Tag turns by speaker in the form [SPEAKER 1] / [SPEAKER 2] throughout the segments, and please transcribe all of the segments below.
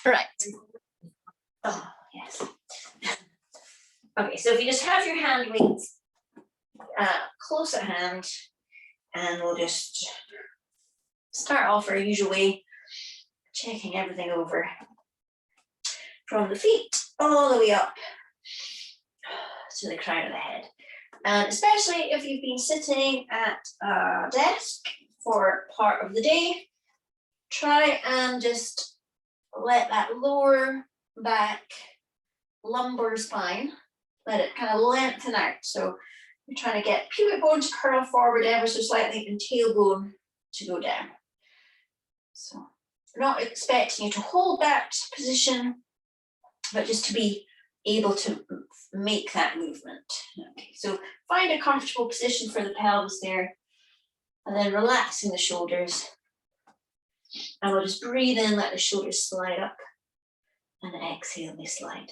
[SPEAKER 1] Right.
[SPEAKER 2] Oh, yes. Okay, so if you just have your hand weights close at hand, and we'll just start off our usual way, checking everything over from the feet all the way up to the crown of the head. And especially if you've been sitting at a desk for part of the day, try and just let that lower back lumbar spine, let it kind of lengthen out. So you're trying to get pubic bone to curl forward ever so slightly and tailbone to go down. So we're not expecting you to hold that position, but just to be able to make that movement. Okay, so find a comfortable position for the pelvis there, and then relaxing the shoulders. And we'll just breathe in, let the shoulders slide up, and exhale, they slide.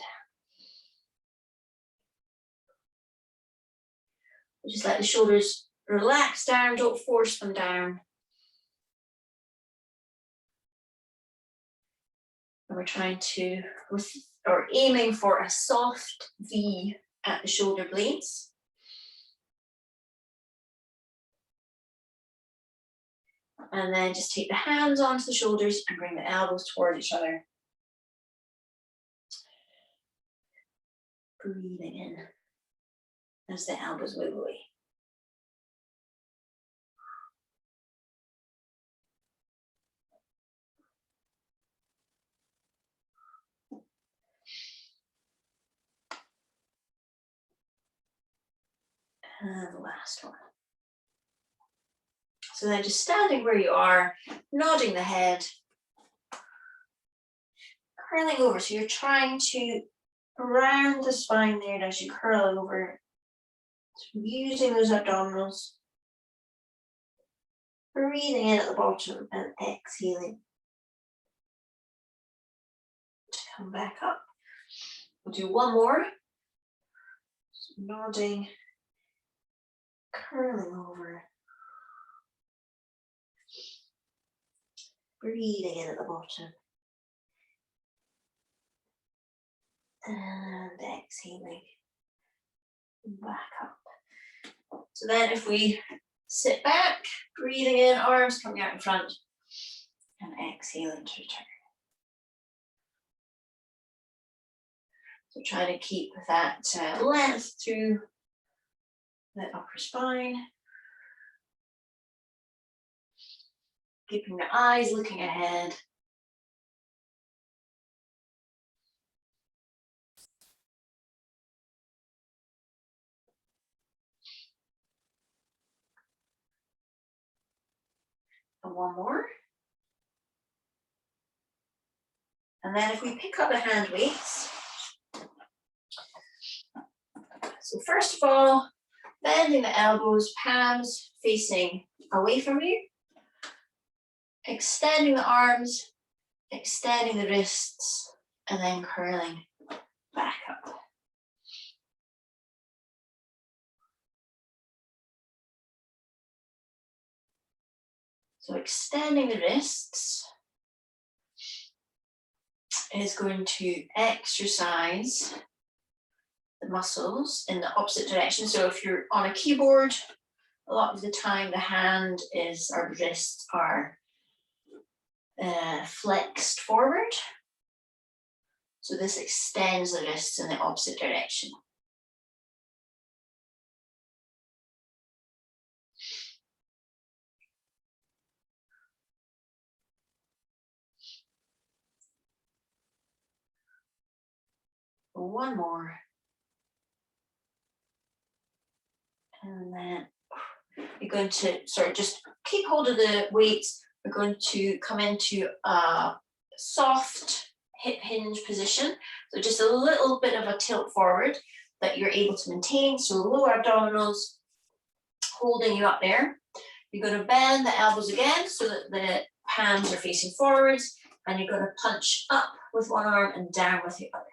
[SPEAKER 2] We'll just let the shoulders relax down, don't force them down. And we're trying to, or aiming for a soft V at the shoulder blades. And then just take the hands onto the shoulders and bring the elbows toward each other. Breathing in as the elbows move away. And the last one. So then just standing where you are, nodding the head, curling over. So you're trying to round the spine there as you curl over. So using those abdominals. Breathing in at the bottom and exhaling to come back up. We'll do one more. So nodding, curling over. Breathing in at the bottom. And exhaling back up. So then if we sit back, breathing in, arms coming out in front, and exhaling to return. So try to keep that length through the upper spine. Keeping the eyes looking ahead. And one more. And then if we pick up the hand weights. So first of all, bending the elbows, palms facing away from you. Extending the arms, extending the wrists, and then curling back up. So extending the wrists is going to exercise the muscles in the opposite direction. So if you're on a keyboard, a lot of the time the hand is, or the wrists are flexed forward. So this extends the wrists in the opposite direction. One more. And then you're going to sort of just keep hold of the weights. We're going to come into a soft hip hinge position. So just a little bit of a tilt forward that you're able to maintain. So lower abdominals holding you up there. You're going to bend the elbows again so that the hands are facing forwards, and you're going to punch up with one arm and down with the other.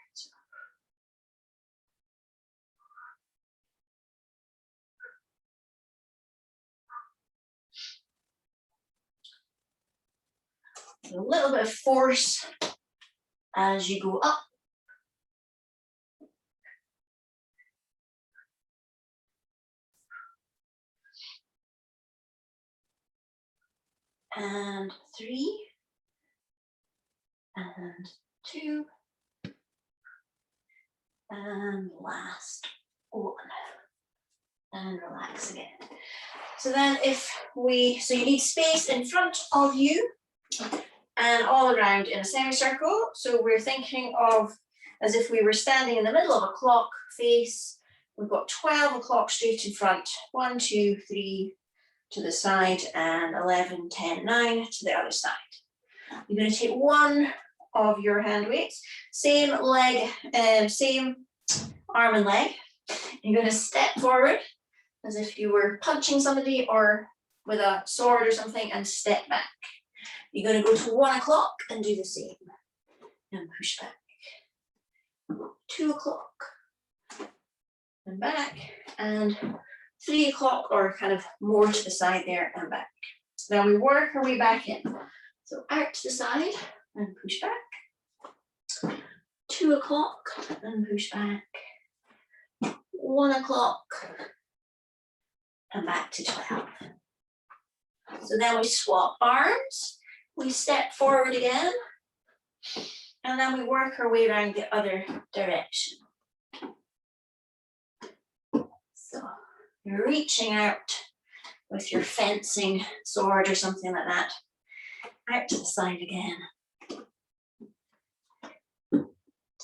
[SPEAKER 2] A little bit of force as you go up. And 3, and 2, and last 1, and relax again. So then so you need space in front of you and all around in a semicircle. So we're thinking of as if we were standing in the middle of a clock face. We've got 12 o'clock straight in front, 1, 2, 3 to the side, and 11, 10, 9 to the other side. You're going to take one of your hand weights, same leg, same arm and leg. You're going to step forward as if you were punching somebody or with a sword or something, and step back. You're going to go to 1 o'clock and do the same, and push back. 2 o'clock and back, and 3 o'clock, or kind of more to the side there and back. Then we work our way back in. So out to the side and push back. 2 o'clock and push back. 1 o'clock and back to 12. So then we swap arms. We step forward again. And then we work our way around the other direction. So you're reaching out with your fencing sword or something like that. Out to the side again.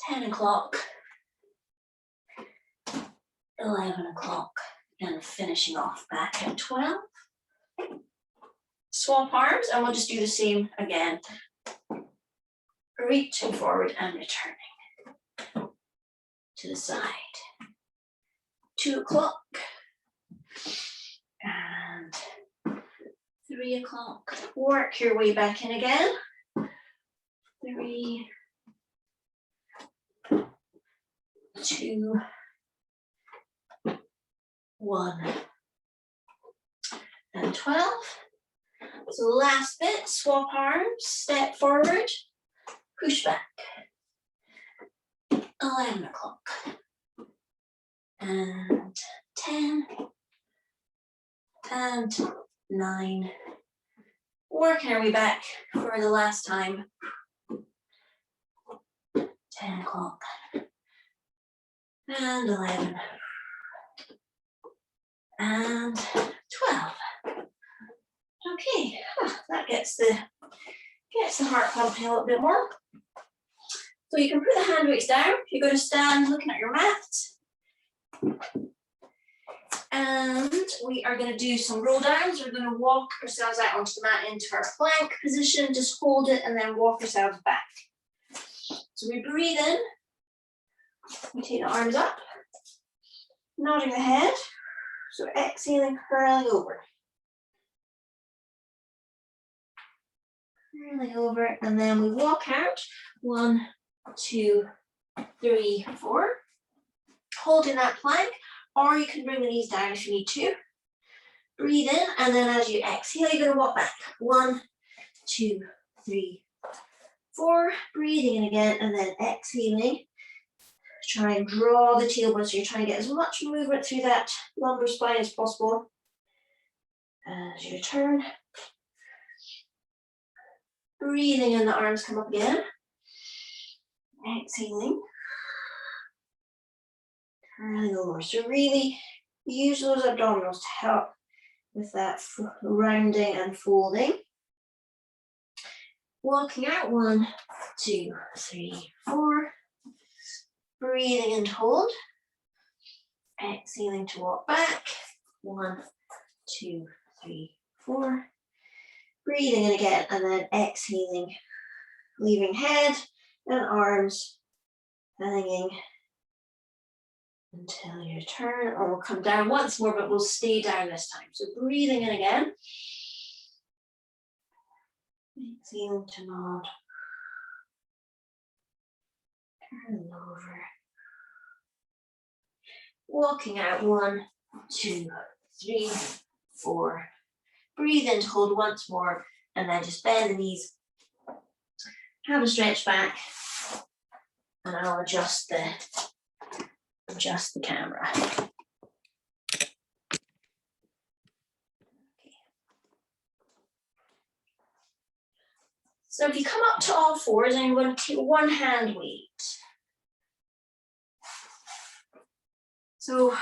[SPEAKER 2] 10 o'clock. 11 o'clock. And finishing off back at 12. Swap arms, and we'll just do the same again. Reaching forward and returning to the side. 2 o'clock and 3 o'clock. Work your way back in again. 3, 2, 1, and 12. So last bit, swap arms, step forward, push back. 11 o'clock. And 10. And 9. Working our way back for the last time. 10 o'clock. And 11. And 12. Okay, that gets the heart pumping a little bit more. So you can put the hand weights down. You're going to stand looking at your mat. And we are going to do some roll downs. We're going to walk ourselves out onto the mat into our plank position. Just hold it and then walk ourselves back. So we breathe in. We take the arms up, nodding the head. So exhaling, curling over. Curling over, and then we walk out. 1, 2, 3, 4. Holding that plank, or you can bring the knees down if you need to. Breathe in, and then as you exhale, you're going to walk back. 1, 2, 3, 4. Breathing in again, and then exhaling. Try and draw the tailbone, so you're trying to get as much movement through that lumbar spine as possible. As you return. Breathing in, the arms come up again. Exhaling. Curling over. So really use those abdominals to help with that rounding and folding. Walking out. 1, 2, 3, 4. Breathing in to hold. Exhaling to walk back. 1, 2, 3, 4. Breathing in again, and then exhaling, leaving head and arms hanging until you return, or we'll come down once more, but we'll stay down this time. So breathing in again. Exhaling to nod. Turn over. Walking out. 1, 2, 3, 4. Breathe in to hold once more, and then just bend the knees. Have a stretch back. And I'll adjust the camera. So if you come up to all fours, I'm going to take one hand weight. So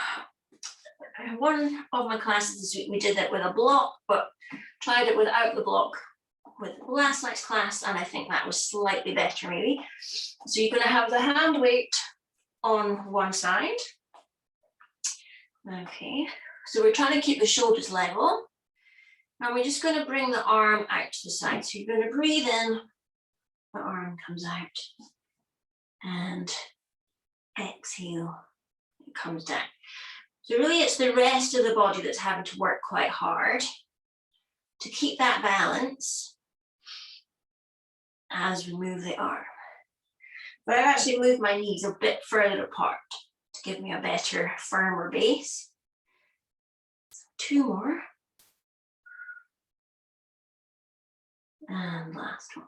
[SPEAKER 2] one of my classes this week, we did that with a block, but tried it without the block with last night's class, and I think that was slightly better maybe. So you're going to have the hand weight on one side. Okay, so we're trying to keep the shoulders level. And we're just going to bring the arm out to the side. So you're going to breathe in, the arm comes out, and exhale, it comes down. So really it's the rest of the body that's having to work quite hard to keep that balance as we move the arm. But I've actually moved my knees a bit further apart to give me a better, firmer base. So 2 more. And last one.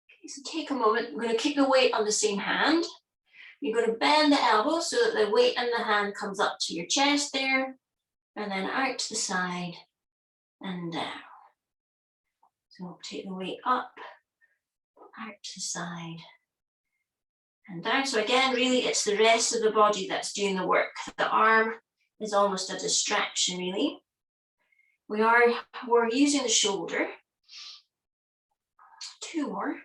[SPEAKER 2] Okay, so take a moment. I'm going to keep the weight on the same hand. You're going to bend the elbow so that the weight in the hand comes up to your chest there, and then out to the side and down. So take the weight up, out to the side and down. So again, really it's the rest of the body that's doing the work. The arm is almost a distraction really. We're using the shoulder. 2 more.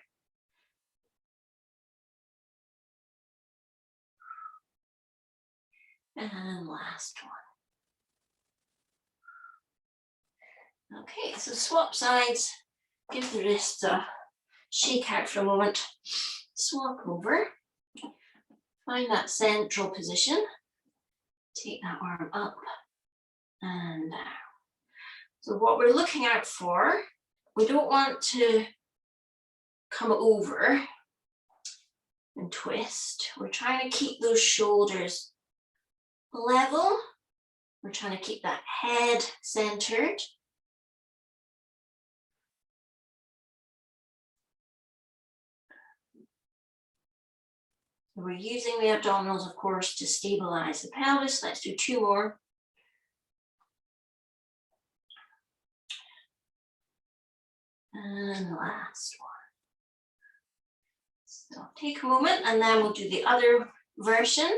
[SPEAKER 2] And last one. Okay, so swap sides. Give the wrists a shake out for a moment. Swap over. Find that central position. Take that arm up and down. So what we're looking out for, we don't want to come over and twist. We're trying to keep those shoulders level. We're trying to keep that head centered. We're using the abdominals, of course, to stabilize the pelvis. Let's do 2 more. And last one. So take a moment and then we'll do the other version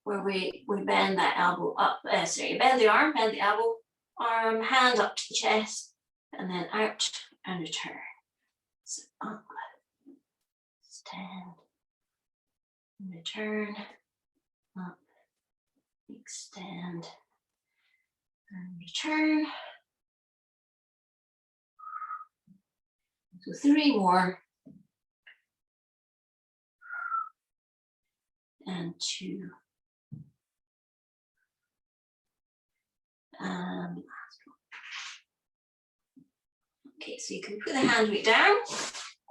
[SPEAKER 2] where we bend that elbow up, bend the arm, bend the elbow, arm, hand up to the chest, and then out and return. So up, stand, return, up, extend, and return. So 3 more. And 2. And last one. Okay, so you can put the hand weight down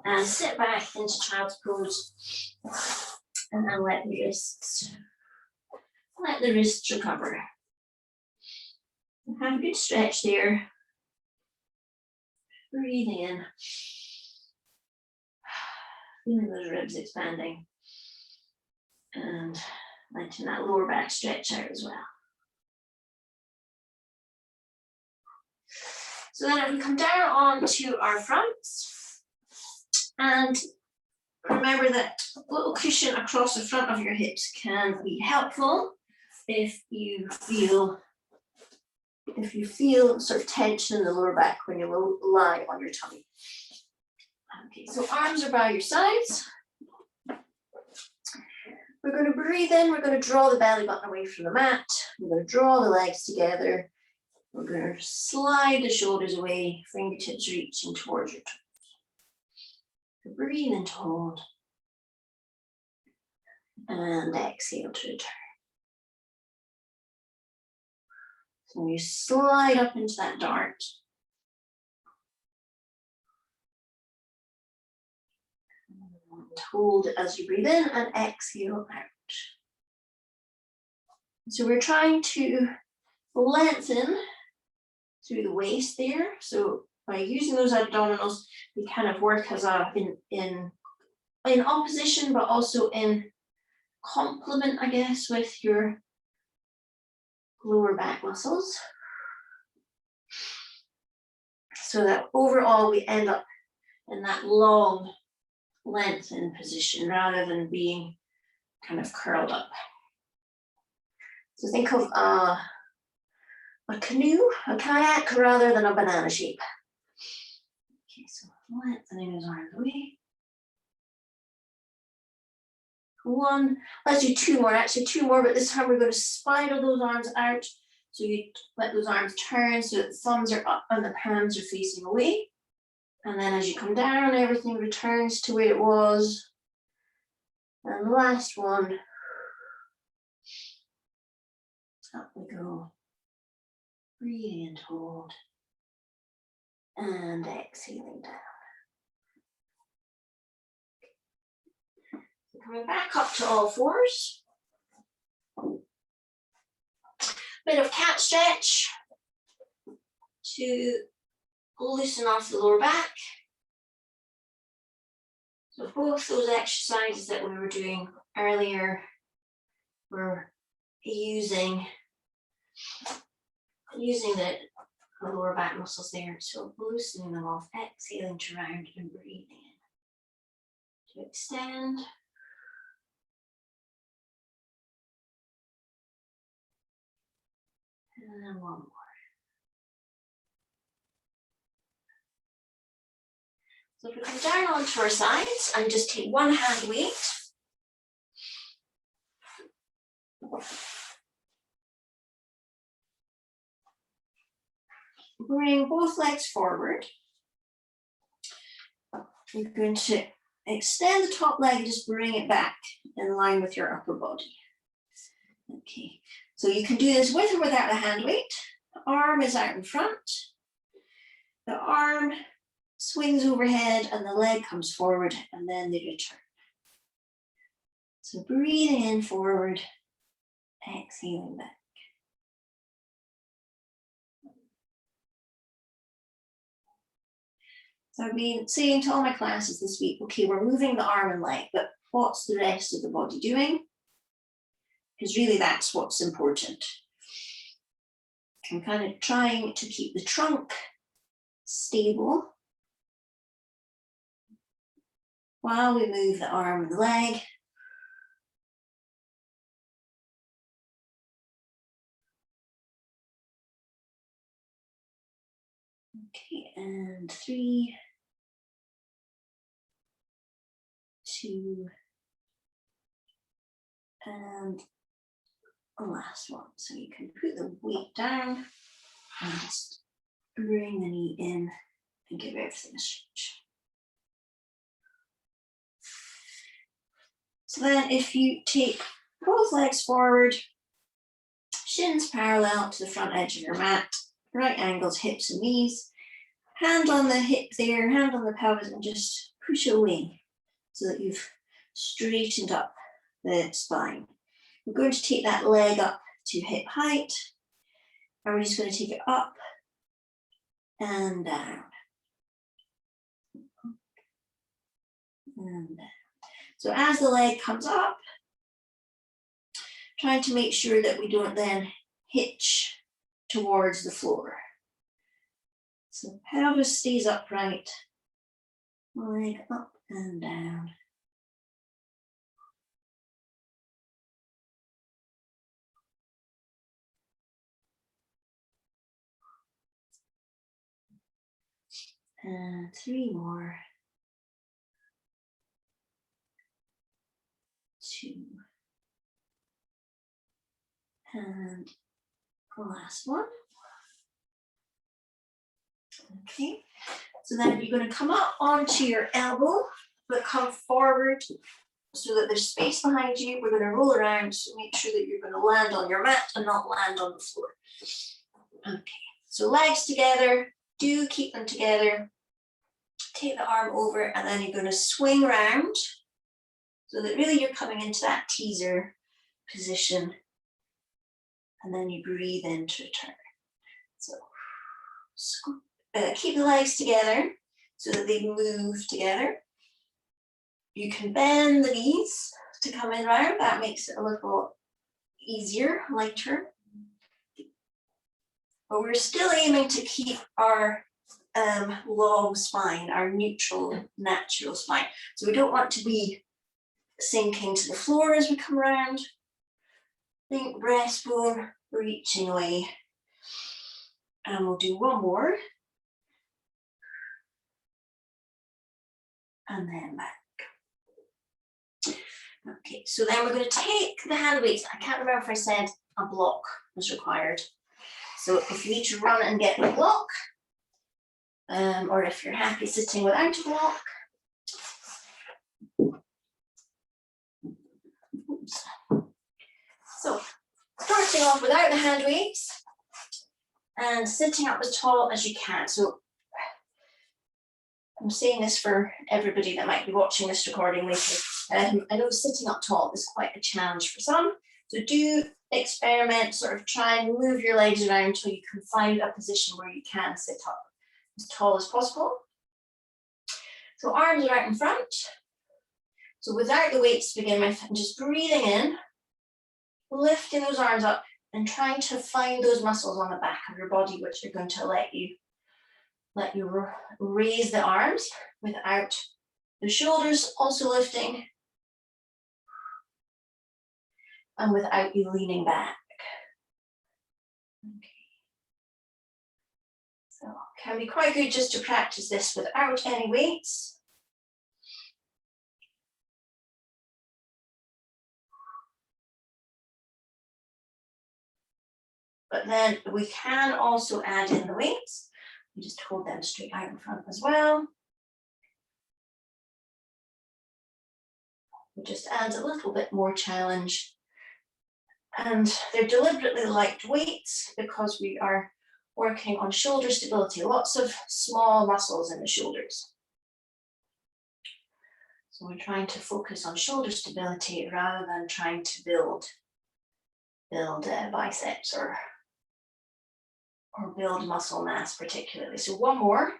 [SPEAKER 2] and sit back into child's pose. And then let the wrists recover. Have a good stretch there. Breathing in. Feeling those ribs expanding. And letting that lower back stretch out as well. So then if we come down onto our fronts, and remember that a little cushion across the front of your hips can be helpful if you feel sort of tension in the lower back when you lie on your tummy. Okay, so arms are by your sides. We're going to breathe in, we're going to draw the belly button away from the mat. We're going to draw the legs together. We're going to slide the shoulders away, fingertips reaching towards your toes. Breathe in to hold. And exhale to return. So you slide up into that dart. Hold it as you breathe in and exhale out. So we're trying to lengthen through the waist there. So by using those abdominals, we kind of work as in in opposition, but also in complement, I guess, with your lower back muscles. So that overall we end up in that long lengthened position rather than being kind of curled up. So think of a canoe, a kayak, rather than a banana shape. Okay, so lengthening those arms away. One, let's do two more, actually two more, but this time we're going to spiral those arms out. So you let those arms turn so that the thumbs are up and the palms are facing away. And then as you come down, everything returns to where it was. And the last one. Up we go. Breathing and hold. And exhaling down. So coming back up to all fours. Bit of cat stretch to loosen off the lower back. So both those exercises that we were doing earlier were using the lower back muscles there. So loosening them off, exhaling to round and breathing in. To extend. And one more. So if we come down onto our sides and just take one hand weight. Bring both legs forward. You're going to extend the top leg and just bring it back in line with your upper body. Okay, so you can do this with or without a hand weight. The arm is out in front. The arm swings overhead and the leg comes forward and then they return. So breathing in forward, exhaling back. So I've been saying to all my classes this week, okay, we're moving the arm and leg, but what's the rest of the body doing? Because really that's what's important. I'm kind of trying to keep the trunk stable while we move the arm and the leg. Okay, and 3, 2, and the last one. So you can put the weight down and just bring the knee in and give everything a stretch. So then if you take both legs forward, shins parallel to the front edge of your mat, right angles, hips and knees, hand on the hip there, hand on the pelvis, and just push it away so that you've straightened up the spine. We're going to take that leg up to hip height, and we're just going to take it up and down. And down. So as the leg comes up, trying to make sure that we don't then hitch towards the floor. So pelvis stays upright, leg up and down. And 3 more. 2. And the last one. Okay, so then you're going to come up onto your elbow, but come forward so that there's space behind you. We're going to roll around, so make sure that you're going to land on your mat and not land on the floor. Okay, so legs together, do keep them together. Take the arm over and then you're going to swing around so that really you're coming into that teaser position, and then you breathe in to return. So keep the legs together so that they move together. You can bend the knees to come in round. That makes it a little easier, lighter. But we're still aiming to keep our long spine, our neutral, natural spine. So we don't want to be sinking to the floor as we come around. Think breastbone reaching away. And we'll do one more. And then back. Okay, so then we're going to take the hand weights. I can't remember if I said a block was required. So if you need to run and get a block, or if you're happy sitting without a block. Oops. So starting off without the hand weights and sitting up as tall as you can. So I'm saying this for everybody that might be watching this recording later. I know sitting up tall is quite a challenge for some. So do experiment, sort of try and move your legs around until you can find a position where you can sit up as tall as possible. So arms are out in front. So without the weights to begin with, I'm just breathing in, lifting those arms up and trying to find those muscles on the back of your body which are going to let you raise the arms without the shoulders also lifting and without you leaning back. Okay. So it can be quite good just to practice this without any weights. But then we can also add in the weights. You just hold them straight out in front as well. It just adds a little bit more challenge. And they're deliberately light weights because we are working on shoulder stability, lots of small muscles in the shoulders. So we're trying to focus on shoulder stability rather than trying to build biceps or build muscle mass particularly. So one more.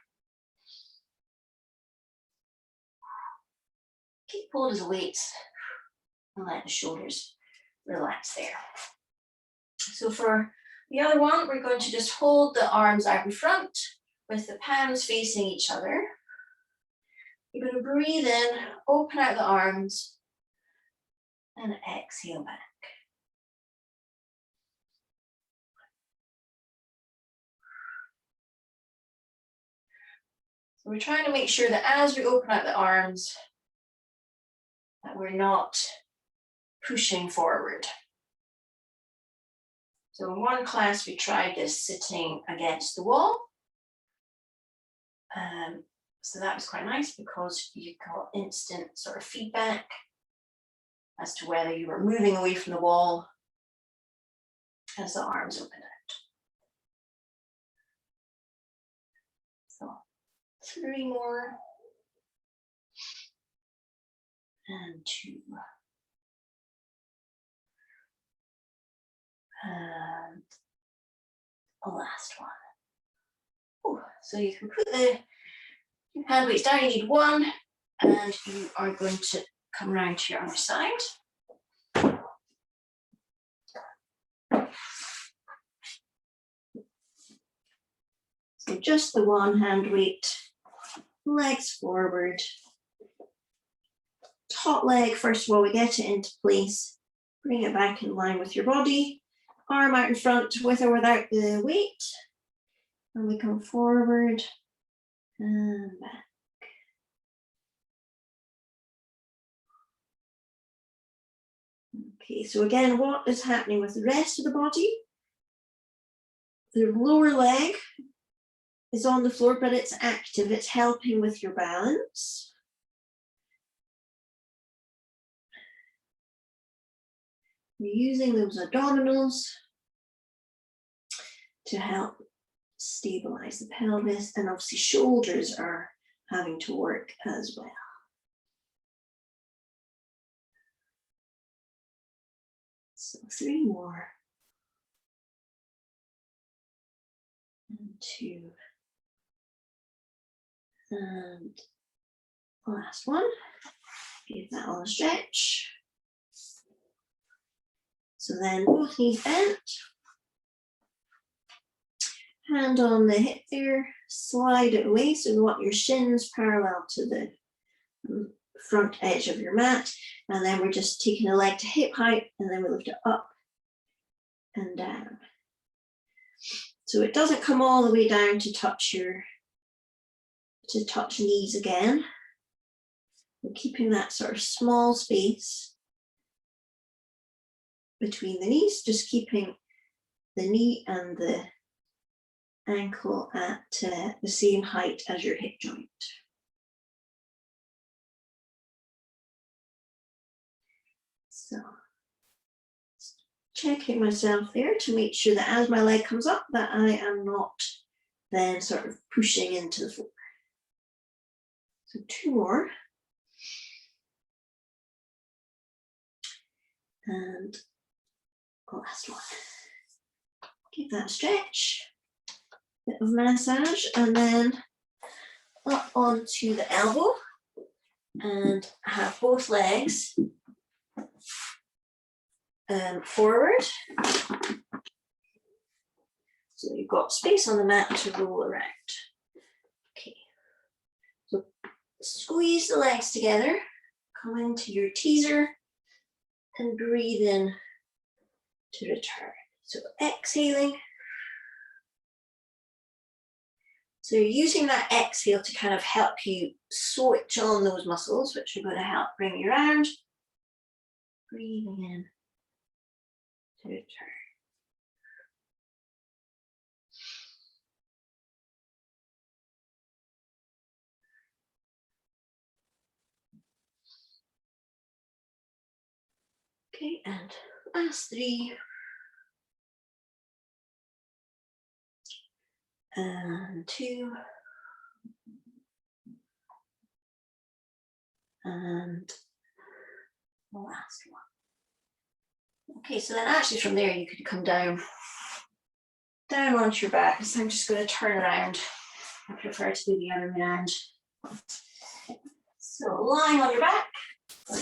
[SPEAKER 2] Keep hold of the weights and let the shoulders relax there. So for the other one, we're going to just hold the arms out in front with the palms facing each other. You're going to breathe in, open out the arms, and exhale back. So we're trying to make sure that as we open out the arms, that we're not pushing forward. So in one class, we tried this sitting against the wall. So that was quite nice because you got instant sort of feedback as to whether you were moving away from the wall as the arms open out. So 3 more. And 2. And the last one. Ooh, so you can put the hand weights down, you need 1, and you are going to come around to your other side. So just the 1 hand weight, legs forward. Top leg, first of all, we get it into place, bring it back in line with your body, arm out in front with or without the weight, and we come forward and back. Okay, so again, what is happening with the rest of the body? The lower leg is on the floor, but it's active, it's helping with your balance. You're using those abdominals to help stabilize the pelvis, and obviously shoulders are having to work as well. So 3 more. And 2. And last one. Give that all a stretch. So then both knees bent. Hand on the hip there, slide it away so you want your shins parallel to the front edge of your mat. And then we're just taking the leg to hip height and then we lift it up and down. So it doesn't come all the way down to touch knees again. We're keeping that sort of small space between the knees, just keeping the knee and the ankle at the same height as your hip joint. So checking myself there to make sure that as my leg comes up that I am not then sort of pushing into the floor. So 2 more. And last one. Give that a stretch, bit of massage, and then up onto the elbow and have both legs forward. So you've got space on the mat to roll around. Okay, so squeeze the legs together, come into your teaser and breathe in to return. So exhaling. So you're using that exhale to kind of help you switch on those muscles, which are going to help bring you around. Breathing in to return. Okay, and last 3. And 2. And the last one. Okay, so then actually from there you could come down onto your back. So I'm just going to turn around. I prefer to do the other way around. So lying on your back,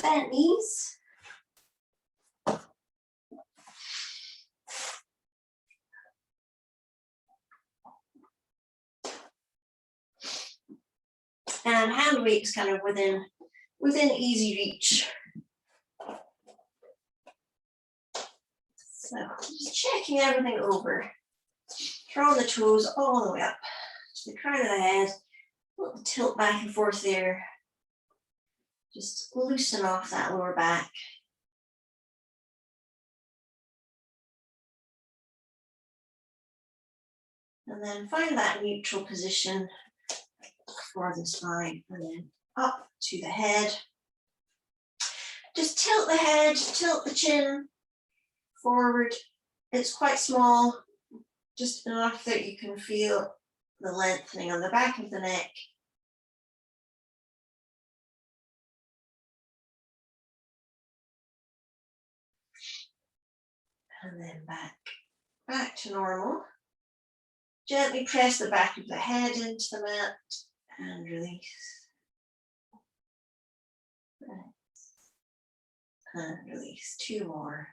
[SPEAKER 2] bent knees. And hand weights kind of within easy reach. So just checking everything over. Throw the toes all the way up to the crown of the head. A little tilt back and forth there. Just loosen off that lower back. And then find that neutral position for the spine, and then up to the head. Just tilt the head, tilt the chin forward. It's quite small, just enough that you can feel the lengthening on the back of the neck. And then back to normal. Gently press the back of the head into the mat and release. And release. 2 more.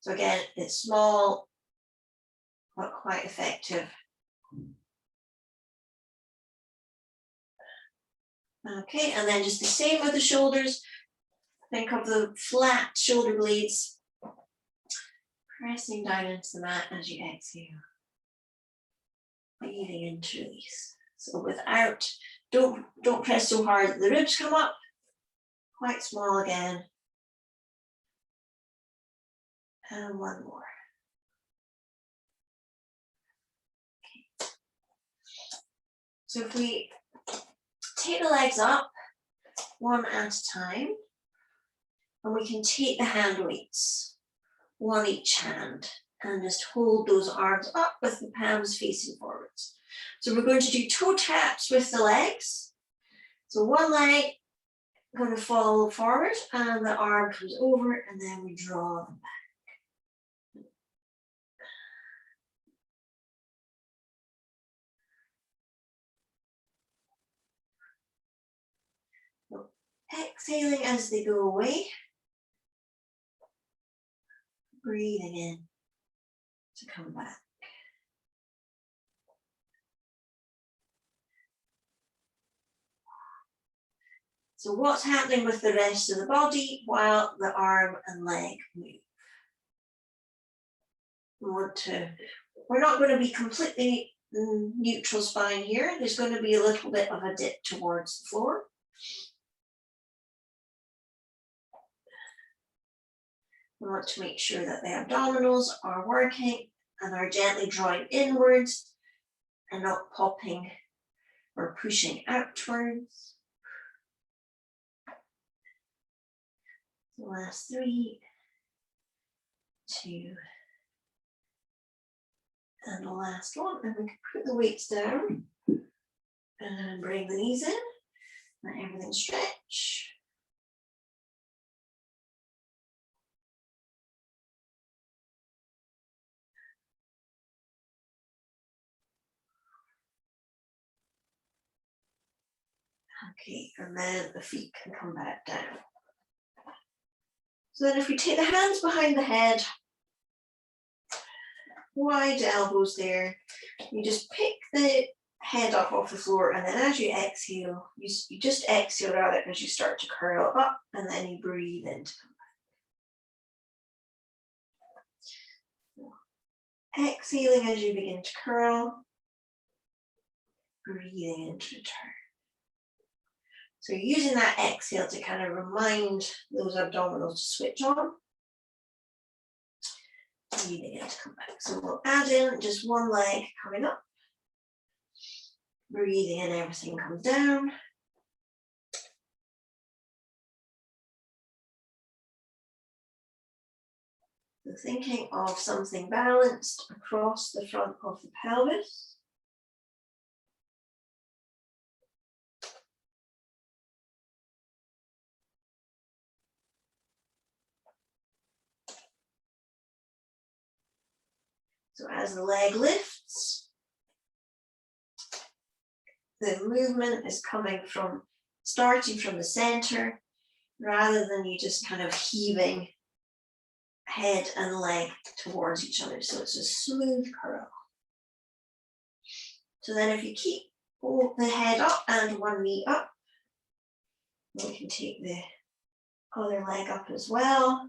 [SPEAKER 2] So again, it's small, but quite effective. Okay, and then just the same with the shoulders. Think of the flat shoulder blades. Pressing down into the mat as you exhale. Breathing in to release. So without, don't press so hard that the ribs come up. Quite small again. And 1 more. Okay. So if we take the legs up one at a time, and we can take the hand weights, 1 each hand, and just hold those arms up with the palms facing forwards. So we're going to do toe taps with the legs. So 1 leg going to fall forward and the arm comes over and then we draw them back. So Exhaling as they go away. Breathing in to come back. So what's happening with the rest of the body while the arm and leg move? We're not going to be completely neutral spine here. There's going to be a little bit of a dip towards the floor. We want to make sure that the abdominals are working and are gently drawing inwards and not popping or pushing outwards. The last 3, 2, and the last one. And we can put the weights down and bring the knees in. Let everything stretch. Okay, and then the feet can come back down. So then if we take the hands behind the head, wide elbows there, you just pick the head up off the floor, and then as you exhale, you just exhale rather as you start to curl up, and then you breathe in to come back. Exhaling as you begin to curl, breathing in to return. So you're using that exhale to kind of remind those abdominals to switch on. Breathing in to come back. So we'll add in just one leg coming up. Breathing in, everything comes down. So thinking of something balanced across the front of the pelvis. So as the leg lifts, the movement is starting from the center, rather than you just kind of heaving head and leg towards each other. So it's a smooth curl. So then if you keep the head up and one knee up, we can take the other leg up as well.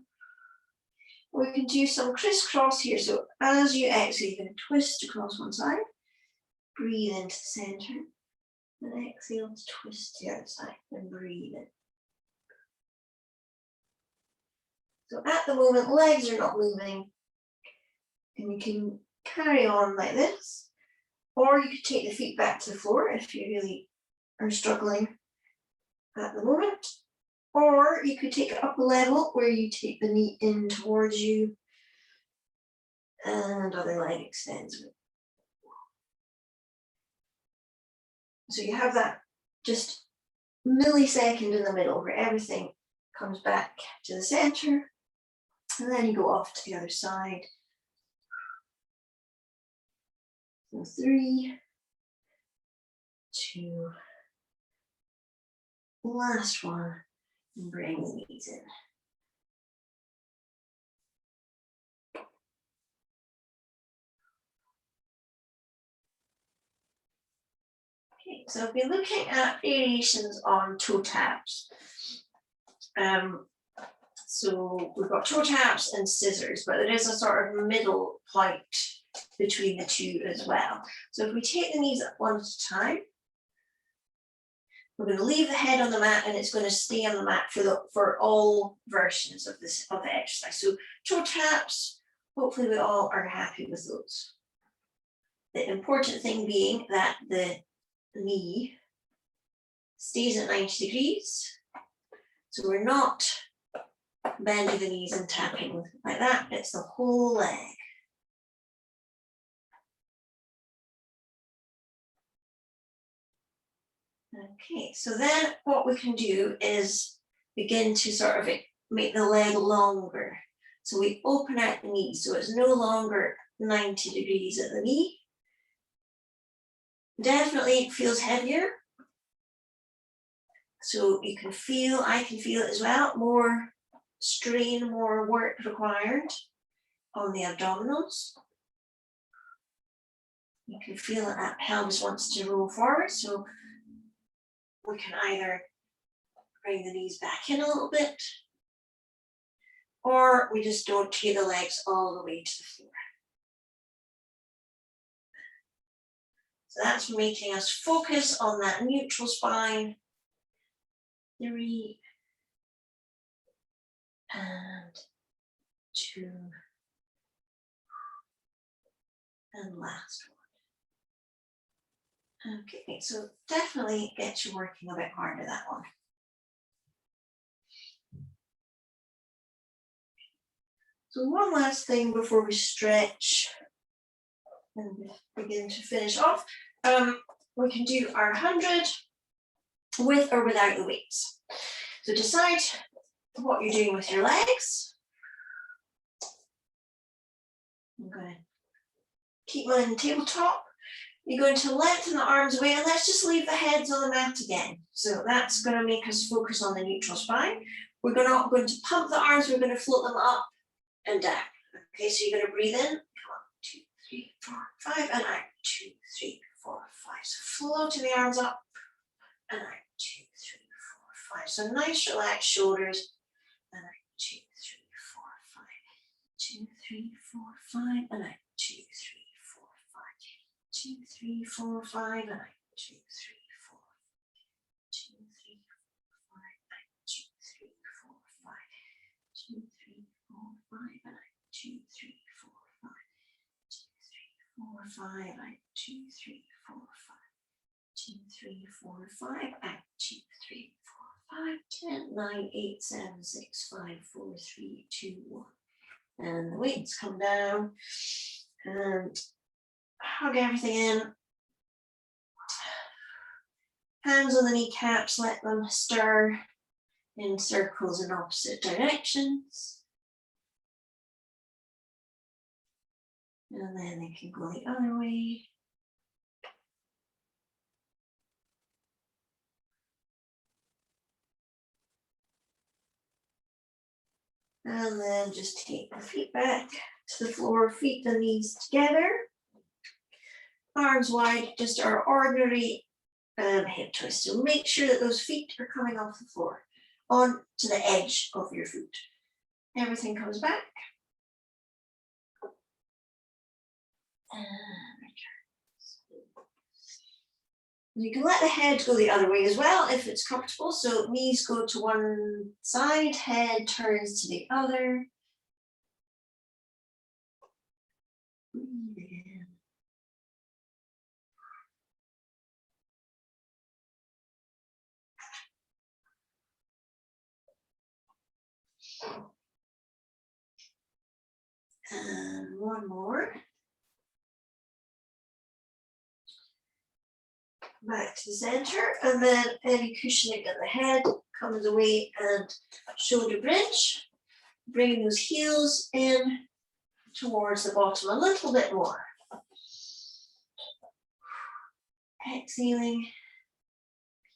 [SPEAKER 2] We can do some crisscross here. So as you exhale, you can twist across one side, breathe into the center, and exhale to twist to the other side, and breathe in. So at the moment, legs are not moving, and you can carry on like this, or you could take the feet back to the floor if you really are struggling at the moment. Or you could take it up a level where you take the knee in towards you and other leg extends. So you have that just millisecond in the middle where everything comes back to the center, and then you go off to the other side. So 3, 2, last one. And bring the knees in. Okay, so we'll be looking at variations on toe taps. So we've got toe taps and scissors, but there is a sort of middle point between the two as well. So if we take the knees up one at a time, we're going to leave the head on the mat, and it's going to stay on the mat for all versions of the exercise. So toe taps, hopefully we all are happy with those. The important thing being that the knee stays at 90 degrees. So we're not bending the knees and tapping like that. It's the whole leg. Okay, so then what we can do is begin to sort of make the leg longer. So we open out the knee, so it's no longer 90 degrees at the knee. Definitely feels heavier. So you can feel, I can feel it as well, more strain, more work required on the abdominals. You can feel that that pelvis wants to roll forward, so we can either bring the knees back in a little bit, or we just don't take the legs all the way to the floor. So that's making us focus on that neutral spine. 3 and 2 and last one. Okay, so definitely get you working a bit harder, that one. So one last thing before we stretch and begin to finish off. We can do our 100 with or without the weights. So decide what you're doing with your legs. I'm going to keep mine on the tabletop. You're going to lengthen the arms away, and let's just leave the heads on the mat again. So that's going to make us focus on the neutral spine. We're not going to pump the arms, we're going to float them up and down. Okay, so you're going to breathe in. 1, 2, 3, 4, 5, and out. 2, 3, 4, 5. So floating the arms up and out. 2, 3, 4, 5. So nice relaxed shoulders. And out. 2, 3, 4, 5. 2, 3, 4, 5. And out. 2, 3, 4, 5. 2, 3, 4, 5. And out. 2, 3, 4. 2, 3, 4, 5. 2, 3, 4, 5. 2, 3, 4, 5. And out. 2, 3, 4, 5. 2, 3, 4, 5. And out. 2, 3, 4, 5. 2, 3, 4, 5. Out. 2, 3, 4, 5. 10, 9, 8, 7, 6, 5, 4, 3, 2, 1. And the weights come down and hug everything in. Hands on the kneecaps, let them stir in circles in opposite directions. And then they can go the other way. And then just take the feet back to the floor, feet and knees together. Arms wide, just our ordinary hip twist. So make sure that those feet are coming off the floor, on to the edge of your foot. Everything comes back. And returns. You can let the head go the other way as well if it's comfortable. So knees go to one side, head turns to the other. Breathe in. And one more. Back to the center, and then any cushioning at the head comes away, and shoulder bridge. Bringing those heels in towards the bottom a little bit more. Exhaling,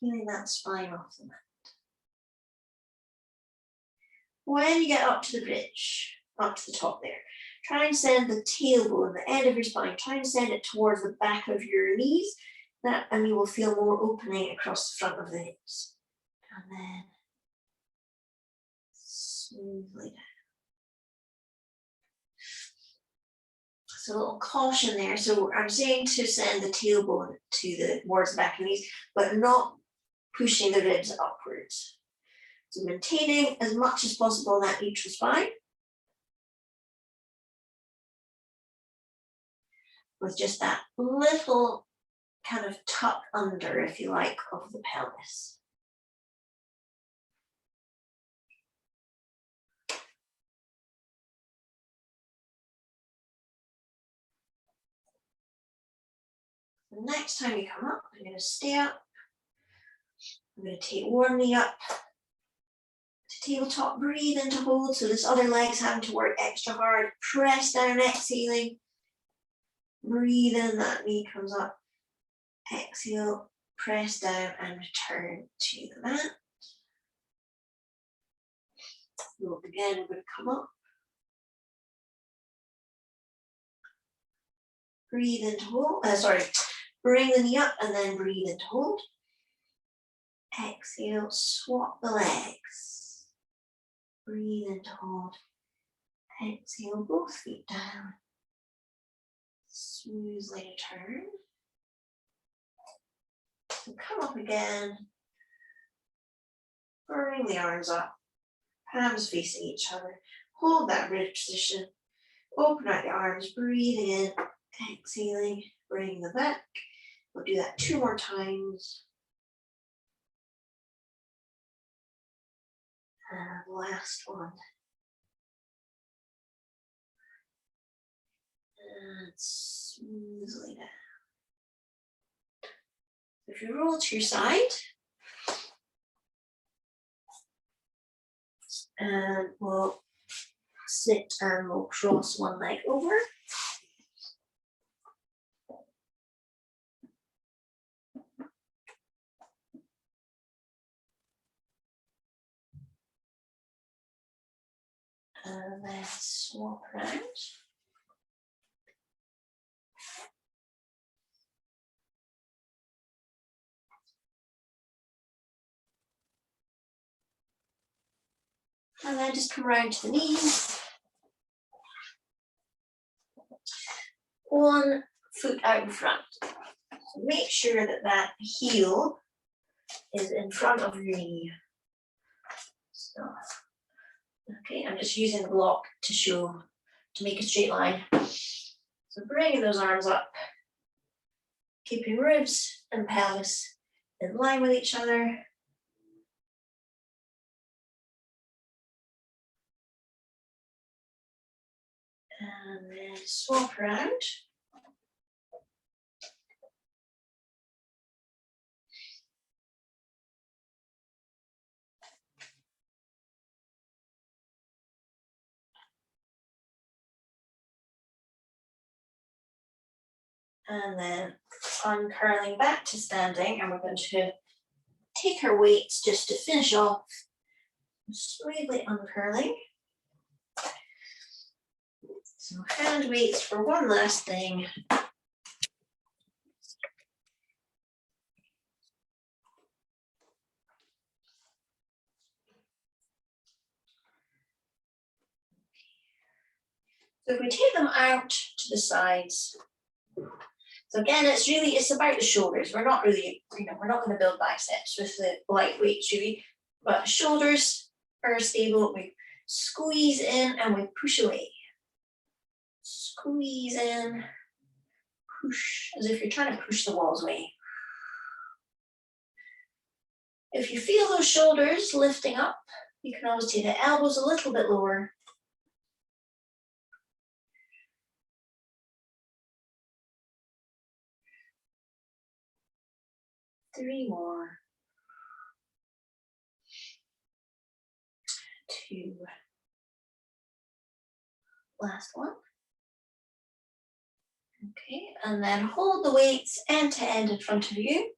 [SPEAKER 2] peeling that spine off the mat. When you get up to the bridge, up to the top there, try and send the tailbone, the end of your spine, try and send it towards the back of your knees. And you will feel more opening across the front of the hips. And then smoothly down. So a little caution there. So I'm saying to send the tailbone towards the back of the knees, but not pushing the ribs upwards. So maintaining as much as possible that neutral spine. With just that little kind of tuck under, if you like, of the pelvis. The next time you come up, I'm going to stay up. I'm going to take one knee up to tabletop, breathe into hold, so this other leg's having to work extra hard. Press down, exhaling. Breathe in, that knee comes up. Exhale, press down and return to the mat. So again, we're going to come up. Breathe into hold, bring the knee up and then breathe into hold. Exhale, swap the legs. Breathe into hold. Exhale, both feet down. Smoothly return. So come up again. Bring the arms up. Palms facing each other. Hold that bridge position. Open out the arms, breathing in, exhaling, bring them back. We'll do that 2 more times. And last one. And smoothly down. If you roll to your side, and we'll sit and we'll cross one leg over. And then swap around. And then just come around to the knees. One foot out in front. So make sure that that heel is in front of your knee. So, okay, I'm just using the block to make a straight line. So bringing those arms up, keeping ribs and pelvis in line with each other. And then swap around. And then uncurling back to standing, and we're going to take our weights just to finish off, smoothly uncurling. So hand weights for one last thing. So if we take them out to the sides, so again, it's about the shoulders. We're not really, we're not going to build biceps with the light weights really, but shoulders are stable. We squeeze in and we push away. Squeeze in, push, as if you're trying to push the walls away. If you feel those shoulders lifting up, you can always take the elbows a little bit lower. Three more. 2. Last one. Okay, and then hold the weights end to end in front of you.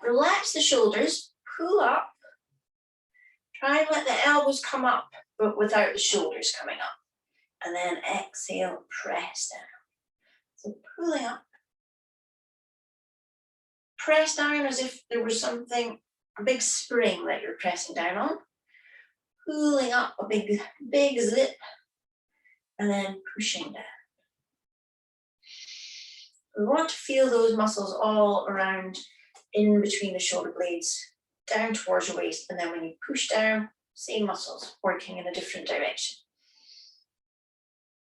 [SPEAKER 2] Relax the shoulders, pull up. Try and let the elbows come up, but without the shoulders coming up. And then exhale, press down. So pulling up. Press down as if there was something, a big spring that you're pressing down on. Pulling up a big zip. And then pushing down. We want to feel those muscles all around in between the shoulder blades, down towards your waist, and then when you push down, same muscles working in a different direction.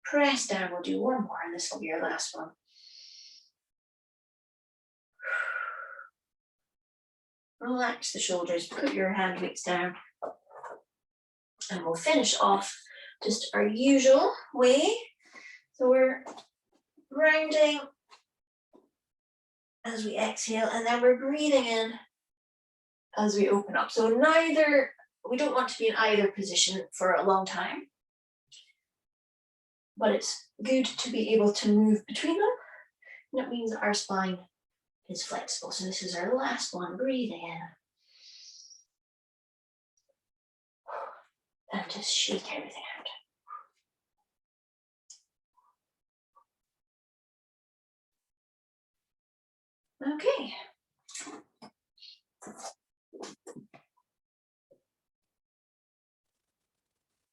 [SPEAKER 2] Press down, we'll do one more, and this will be our last one. Relax the shoulders, put your hand weights down, and we'll finish off just our usual way. So we're rounding as we exhale, and then we're breathing in as we open up. So we don't want to be in either position for a long time, but it's good to be able to move between them. And it means our spine is flexible. So this is our last one. Breathe in. And just shake everything out. Okay.